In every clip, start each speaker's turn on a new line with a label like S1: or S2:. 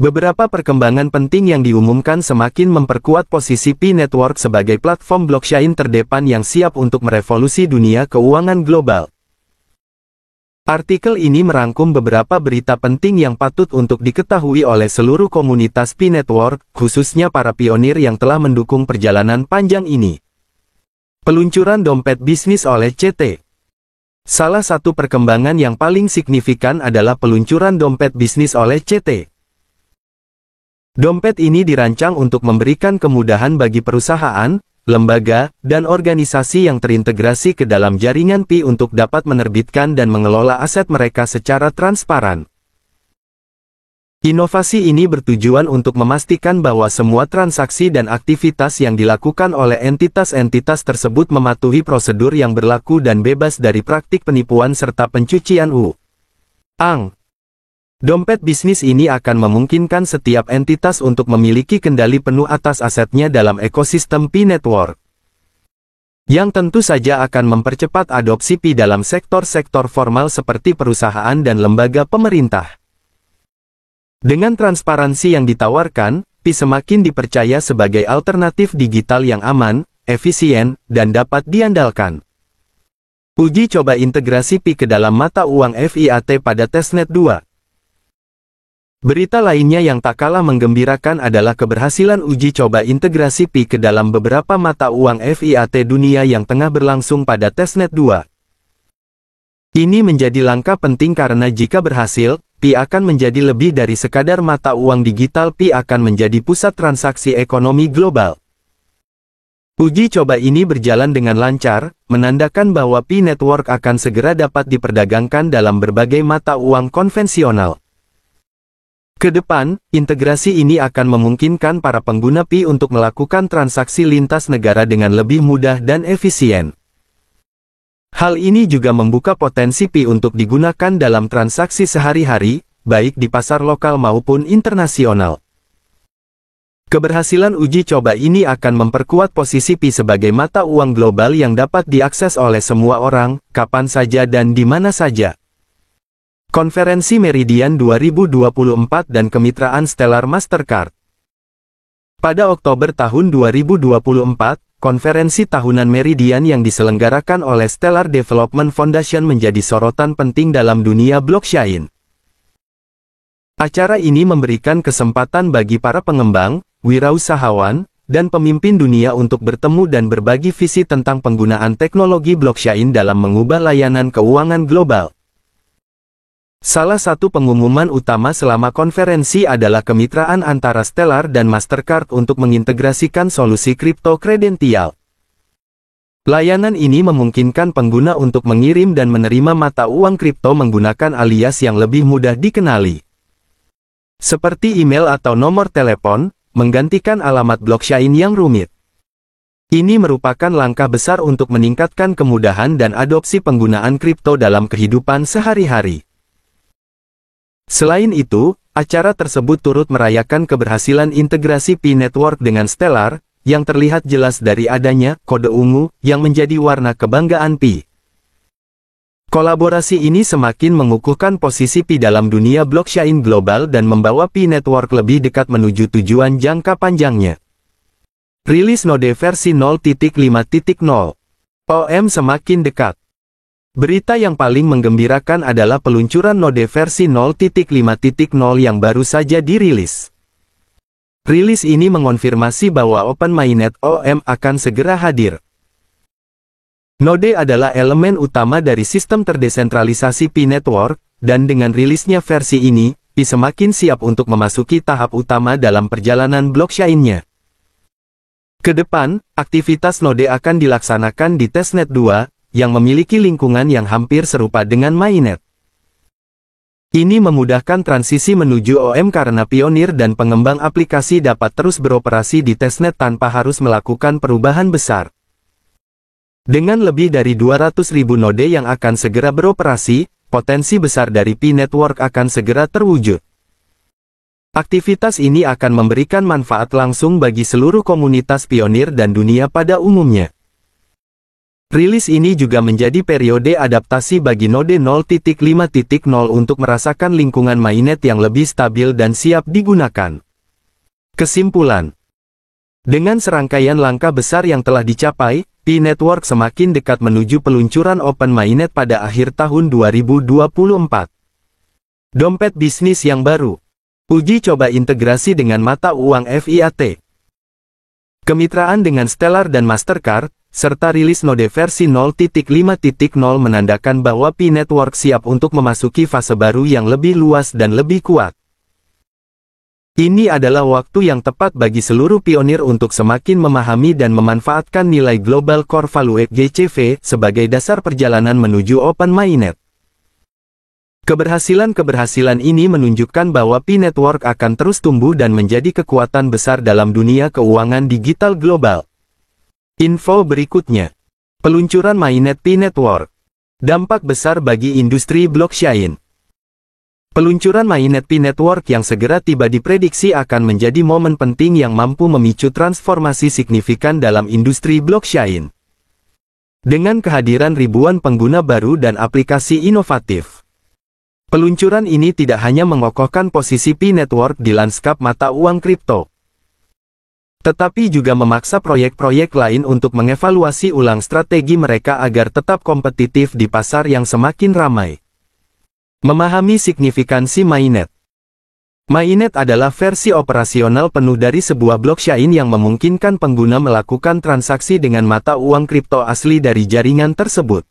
S1: Beberapa perkembangan penting yang diumumkan semakin memperkuat posisi P-Network sebagai platform blockchain terdepan yang siap untuk merevolusi dunia keuangan global. Artikel ini merangkum beberapa berita penting yang patut untuk diketahui oleh seluruh komunitas P-Network, khususnya para pionir yang telah mendukung perjalanan panjang ini. Peluncuran dompet bisnis oleh CT. Salah satu perkembangan yang paling signifikan adalah peluncuran dompet bisnis oleh CT. Dompet ini dirancang untuk memberikan kemudahan bagi perusahaan, lembaga, dan organisasi yang terintegrasi ke dalam jaringan Pi untuk dapat menerbitkan dan mengelola aset mereka secara transparan. Inovasi ini bertujuan untuk memastikan bahwa semua transaksi dan aktivitas yang dilakukan oleh entitas-entitas tersebut mematuhi prosedur yang berlaku dan bebas dari praktik penipuan serta pencucian uang. Dompet bisnis ini akan memungkinkan setiap entitas untuk memiliki kendali penuh atas asetnya dalam ekosistem P-Network. Yang tentu saja akan mempercepat adopsi Pi dalam sektor-sektor formal seperti perusahaan dan lembaga pemerintah. Dengan transparansi yang ditawarkan, Pi semakin dipercaya sebagai alternatif digital yang aman, efisien, dan dapat diandalkan. Uji coba integrasi Pi ke dalam mata uang fiat pada testnet 2. Berita lainnya yang tak kalah menggembirakan adalah keberhasilan uji coba integrasi Pi ke dalam beberapa mata uang fiat dunia yang tengah berlangsung pada testnet 2. Ini menjadi langkah penting karena jika berhasil, Pi akan menjadi lebih dari sekadar mata uang digital. Pi akan menjadi pusat transaksi ekonomi global. Uji coba ini berjalan dengan lancar, menandakan bahwa P-Network akan segera dapat diperdagangkan dalam berbagai mata uang konvensional. Kedepan, integrasi ini akan memungkinkan para pengguna Pi untuk melakukan transaksi lintas negara dengan lebih mudah dan efisien. Hal ini juga membuka potensi Pi untuk digunakan dalam transaksi sehari-hari, baik di pasar lokal maupun internasional. Keberhasilan uji coba ini akan memperkuat posisi Pi sebagai mata uang global yang dapat diakses oleh semua orang, kapan saja dan di mana saja. Konferensi Meridian 2024 dan Kemitraan Stellar Mastercard. Pada Oktober tahun 2024, konferensi tahunan Meridian yang diselenggarakan oleh Stellar Development Foundation menjadi sorotan penting dalam dunia blockchain. Acara ini memberikan kesempatan bagi para pengembang, wirausahawan, dan pemimpin dunia untuk bertemu dan berbagi visi tentang penggunaan teknologi blockchain dalam mengubah layanan keuangan global. Salah satu pengumuman utama selama konferensi adalah kemitraan antara Stellar dan Mastercard untuk mengintegrasikan solusi kripto kredensial. Layanan ini memungkinkan pengguna untuk mengirim dan menerima mata uang kripto menggunakan alias yang lebih mudah dikenali, seperti email atau nomor telepon, menggantikan alamat blockchain yang rumit. Ini merupakan langkah besar untuk meningkatkan kemudahan dan adopsi penggunaan kripto dalam kehidupan sehari-hari. Selain itu, acara tersebut turut merayakan keberhasilan integrasi P-Network dengan Stellar, yang terlihat jelas dari adanya kode ungu yang menjadi warna kebanggaan Pi. Kolaborasi ini semakin mengukuhkan posisi Pi dalam dunia blockchain global dan membawa P-Network lebih dekat menuju tujuan jangka panjangnya. Rilis Node versi 0.5.0. OM semakin dekat. Berita yang paling menggembirakan adalah peluncuran Node versi 0.5.0 yang baru saja dirilis. Rilis ini mengonfirmasi bahwa Open Mainnet OM akan segera hadir. Node adalah elemen utama dari sistem terdesentralisasi P-Network, dan dengan rilisnya versi ini, Pi semakin siap untuk memasuki tahap utama dalam perjalanan blockchain-nya. Kedepan, aktivitas Node akan dilaksanakan di testnet 2, yang memiliki lingkungan yang hampir serupa dengan mainnet. Ini memudahkan transisi menuju OM karena pionir dan pengembang aplikasi dapat terus beroperasi di testnet tanpa harus melakukan perubahan besar. Dengan lebih dari 200.000 node yang akan segera beroperasi, potensi besar dari P-Network akan segera terwujud. Aktivitas ini akan memberikan manfaat langsung bagi seluruh komunitas pionir dan dunia pada umumnya. Rilis ini juga menjadi periode adaptasi bagi Node 0.5.0 untuk merasakan lingkungan mainnet yang lebih stabil dan siap digunakan. Kesimpulan. Dengan serangkaian langkah besar yang telah dicapai, P-Network semakin dekat menuju peluncuran Open Mainnet pada akhir tahun 2024. Dompet bisnis yang baru. Uji coba integrasi dengan mata uang fiat. Kemitraan dengan Stellar dan Mastercard, serta rilis Node versi 0.5.0 menandakan bahwa P-Network siap untuk memasuki fase baru yang lebih luas dan lebih kuat. Ini adalah waktu yang tepat bagi seluruh pionir untuk semakin memahami dan memanfaatkan nilai Global Core Value (GCV) sebagai dasar perjalanan menuju Open Mainnet. Keberhasilan ini menunjukkan bahwa P-Network akan terus tumbuh dan menjadi kekuatan besar dalam dunia keuangan digital global. Info berikutnya. Peluncuran mainnet P-Network. Dampak besar bagi industri blockchain. Peluncuran mainnet P-Network yang segera tiba diprediksi akan menjadi momen penting yang mampu memicu transformasi signifikan dalam industri blockchain. Dengan kehadiran ribuan pengguna baru dan aplikasi inovatif. Peluncuran ini tidak hanya mengokohkan posisi P-Network di lanskap mata uang kripto, tetapi juga memaksa proyek-proyek lain untuk mengevaluasi ulang strategi mereka agar tetap kompetitif di pasar yang semakin ramai. Memahami signifikansi mainnet. Mainnet adalah versi operasional penuh dari sebuah blockchain yang memungkinkan pengguna melakukan transaksi dengan mata uang kripto asli dari jaringan tersebut.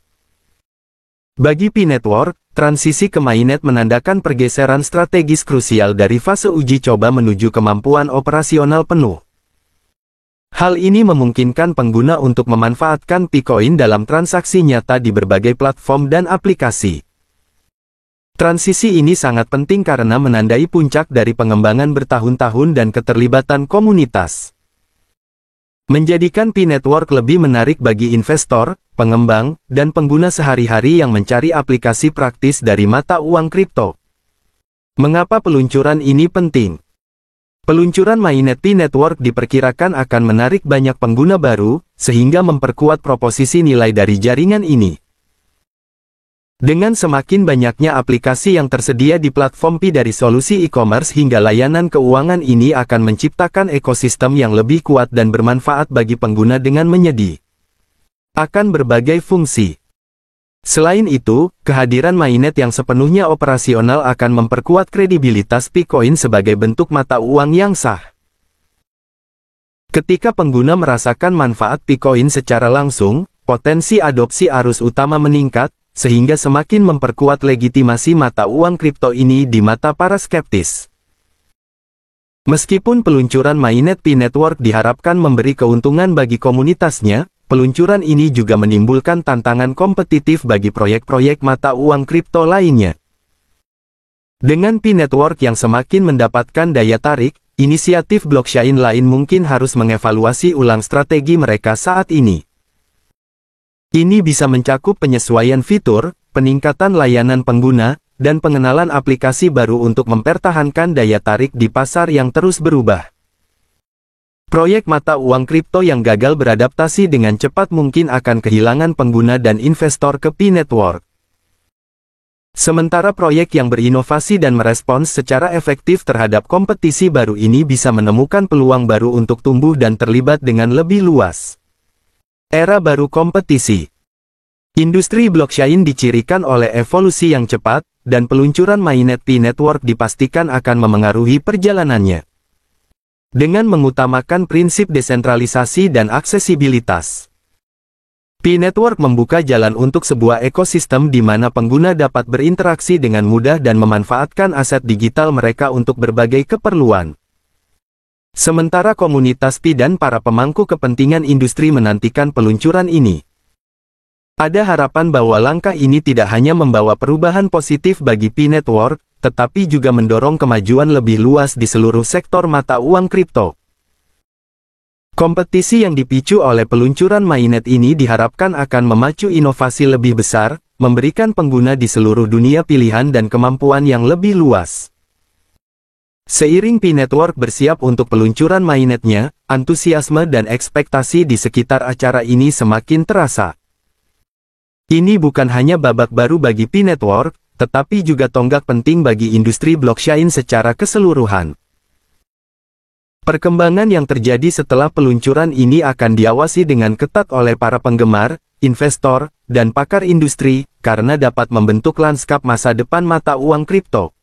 S1: Bagi P-Network, transisi ke mainnet menandakan pergeseran strategis krusial dari fase uji coba menuju kemampuan operasional penuh. Hal ini memungkinkan pengguna untuk memanfaatkan P-Coin dalam transaksi nyata di berbagai platform dan aplikasi. Transisi ini sangat penting karena menandai puncak dari pengembangan bertahun-tahun dan keterlibatan komunitas. Menjadikan P-Network lebih menarik bagi investor, pengembang, dan pengguna sehari-hari yang mencari aplikasi praktis dari mata uang kripto. Mengapa peluncuran ini penting? Peluncuran mainnet P-Network diperkirakan akan menarik banyak pengguna baru, sehingga memperkuat proposisi nilai dari jaringan ini. Dengan semakin banyaknya aplikasi yang tersedia di platform P dari solusi e-commerce hingga layanan keuangan ini akan menciptakan ekosistem yang lebih kuat dan bermanfaat bagi pengguna dengan menyediakan berbagai fungsi. Selain itu, kehadiran mainnet yang sepenuhnya operasional akan memperkuat kredibilitas P-Coin sebagai bentuk mata uang yang sah. Ketika pengguna merasakan manfaat P-Coin secara langsung, potensi adopsi arus utama meningkat, sehingga semakin memperkuat legitimasi mata uang kripto ini di mata para skeptis. Meskipun peluncuran mainnet P-Network diharapkan memberi keuntungan bagi komunitasnya, peluncuran ini juga menimbulkan tantangan kompetitif bagi proyek-proyek mata uang kripto lainnya. Dengan P-Network yang semakin mendapatkan daya tarik, inisiatif blockchain lain mungkin harus mengevaluasi ulang strategi mereka saat ini. Ini bisa mencakup penyesuaian fitur, peningkatan layanan pengguna, dan pengenalan aplikasi baru untuk mempertahankan daya tarik di pasar yang terus berubah. Proyek mata uang kripto yang gagal beradaptasi dengan cepat mungkin akan kehilangan pengguna dan investor ke P-Network. Sementara proyek yang berinovasi dan merespons secara efektif terhadap kompetisi baru ini bisa menemukan peluang baru untuk tumbuh dan terlibat dengan lebih luas. Era baru kompetisi. Industri blockchain dicirikan oleh evolusi yang cepat, dan peluncuran mainnet P-Network dipastikan akan memengaruhi perjalanannya. Dengan mengutamakan prinsip desentralisasi dan aksesibilitas, P-Network membuka jalan untuk sebuah ekosistem di mana pengguna dapat berinteraksi dengan mudah dan memanfaatkan aset digital mereka untuk berbagai keperluan. Sementara komunitas P dan para pemangku kepentingan industri menantikan peluncuran ini. Ada harapan bahwa langkah ini tidak hanya membawa perubahan positif bagi P-Network, tetapi juga mendorong kemajuan lebih luas di seluruh sektor mata uang kripto. Kompetisi yang dipicu oleh peluncuran mainnet ini diharapkan akan memacu inovasi lebih besar, memberikan pengguna di seluruh dunia pilihan dan kemampuan yang lebih luas. Seiring P-Network bersiap untuk peluncuran mainnetnya, antusiasme dan ekspektasi di sekitar acara ini semakin terasa. Ini bukan hanya babak baru bagi P-Network, tetapi juga tonggak penting bagi industri blockchain secara keseluruhan. Perkembangan yang terjadi setelah peluncuran ini akan diawasi dengan ketat oleh para penggemar, investor, dan pakar industri, karena dapat membentuk lanskap masa depan mata uang kripto.